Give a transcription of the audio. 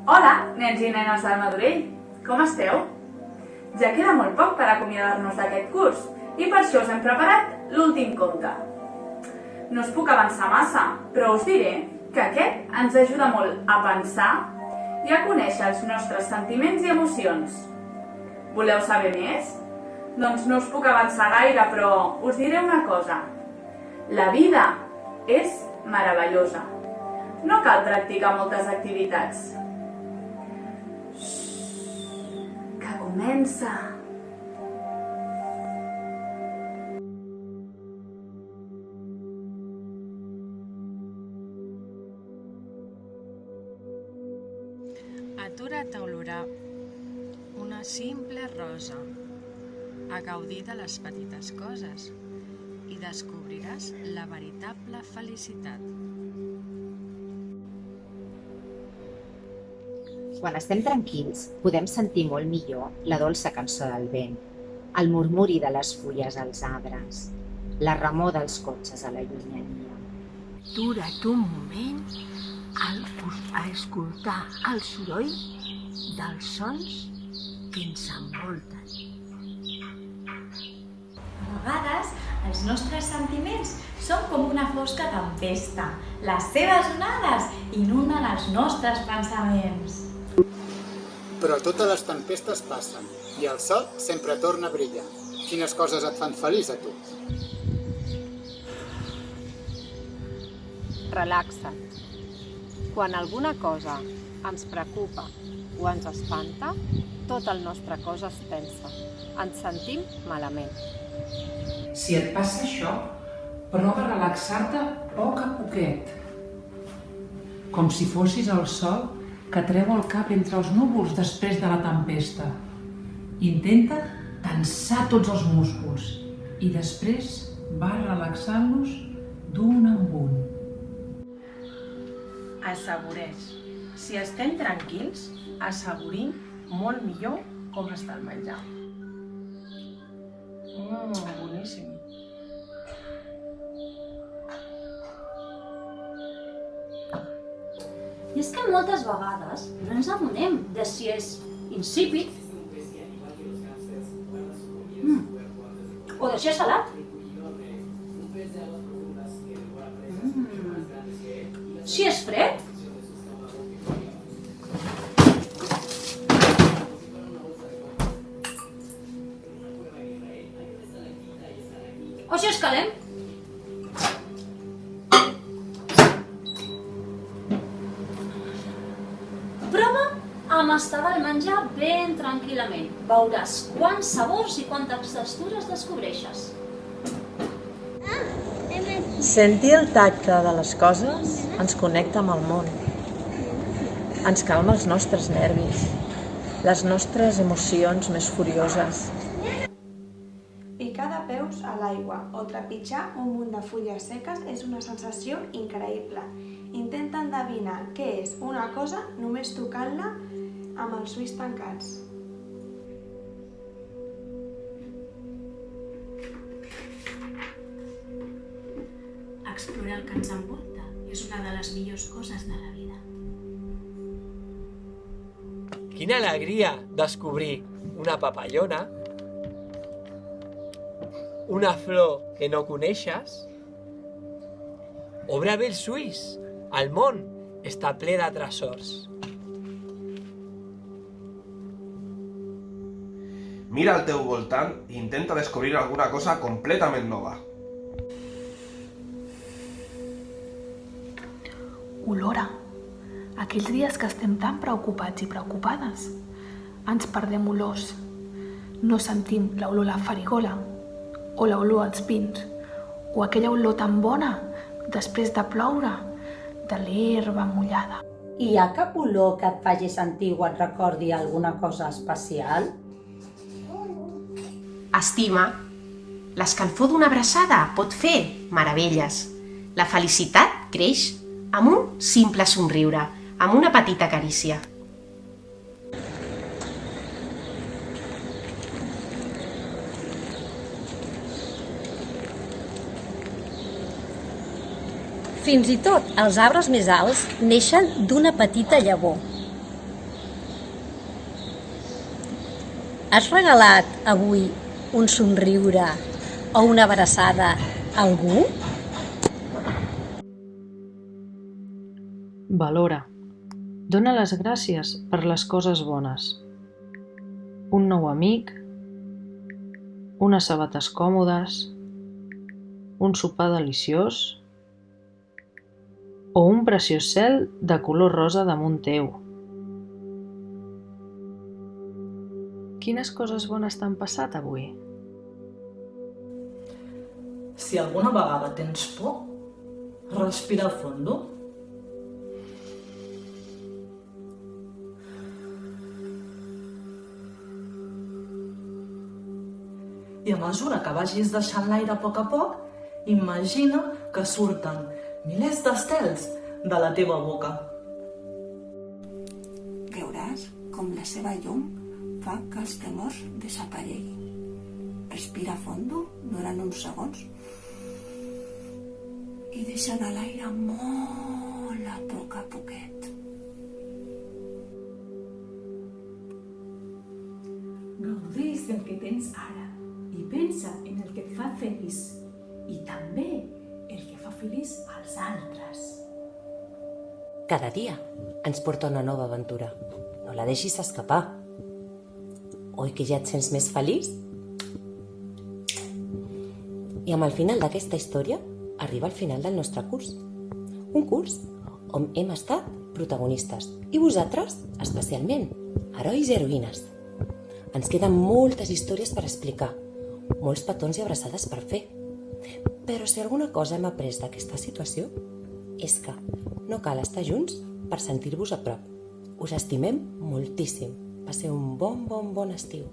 Hola, nens i nenes del Madurell, com esteu? Ja queda molt poc per acomiadar-nos d'aquest curs i per això us hem preparat l'últim conte. No us puc avançar massa, però us diré que aquest ens ajuda molt a pensar i a conèixer els nostres sentiments i emocions. Voleu saber més? Doncs no us puc avançar gaire, però us diré una cosa. La vida és meravellosa. No cal practicar moltes activitats. Que comença! Atura't a olorar una simple rosa, a gaudir de les petites coses i descobriràs la veritable felicitat. Quan estem tranquils, podem sentir molt millor la dolça cançó del vent, el murmuri de les fulles als arbres, la remor dels cotxes a la llunyania. Dura't un moment a escoltar el soroll dels sons que ens envolten. A vegades, els nostres sentiments són com una fosca tempesta. Les seves onades inunden els nostres pensaments. Però totes les tempestes passen i el sol sempre torna a brillar. Quines coses et fan feliç a tu? Relaxa't. Quan alguna cosa ens preocupa o ens espanta, tot el nostre cos es tensa. Ens sentim malament. Si et passa això, prova a relaxar-te a poc a poquet. Com si fossis el sol que treu el cap entre els núvols després de la tempesta. Intenta tensar tots els músculs i després va relaxant-los d'un en un. Assaboreix. Si estem tranquils, assaborim molt millor com està el menjar. Boníssim. I és que moltes vegades no ens adonem de si és insípid o de si és salat. Si és fred o si és calent. Prova amb mastegar el menjar ben tranquil·lament. Veuràs quants sabors i quantes textures descobreixes. Sentir el tacte de les coses ens connecta amb el món. Ens calma els nostres nervis, les nostres emocions més furioses. Picar de peus a l'aigua o trepitjar un munt de fulles seques és una sensació increïble. Intenta endevinar què és una cosa només tocant-la amb els ulls tancats. Explorar el que ens envolta és una de les millors coses de la vida. Quina alegria descobrir una papallona, una flor que no coneixes. Obre bé els ulls, el món està ple de tresors. Mira al teu voltant i intenta descobrir alguna cosa completament nova. Olora. Aquells dies que estem tan preocupats i preocupades, ens perdem olors. No sentim l'olor a la farigola, o l'olor als pins, o aquella olor tan bona després de ploure, de l'herba mullada. Hi ha cap olor que et faci sentir o et recordi alguna cosa especial? Estima. L'escalfor d'una abraçada pot fer meravelles. La felicitat creix amb un simple somriure, amb una petita carícia. Fins i tot els arbres més alts neixen d'una petita llavor. Has regalat avui un somriure o una abraçada a algú? Valora. Dóna les gràcies per les coses bones. Un nou amic, unes sabates còmodes, un sopar deliciós o un preciós cel de color rosa damunt teu. Quines coses bones t'han passat avui? Si alguna vegada tens por, respira fondo. I a mesura que vagis deixant l'aire a poc, imagina que surten milers d'estels de la teva boca. Veuràs com la seva llum fa que els temors desapareguin. Respira fondo durant uns segons i deixa anar l'aire molt a poquet. Gaudeix del que tens ara i pensa en el que et fa feliç i també el que fa feliç als altres. Cada dia ens porta una nova aventura. No la deixis escapar. Oi que ja et sents més feliç? I amb el final d'aquesta història arriba el final del nostre curs. Un curs on hem estat protagonistes i vosaltres, especialment, herois i heroïnes. Ens queden moltes històries per explicar, molts petons i abraçades per fer. Però si alguna cosa hem après d'aquesta situació és que no cal estar junts per sentir-vos a prop. Us estimem moltíssim. Passeu un bon estiu.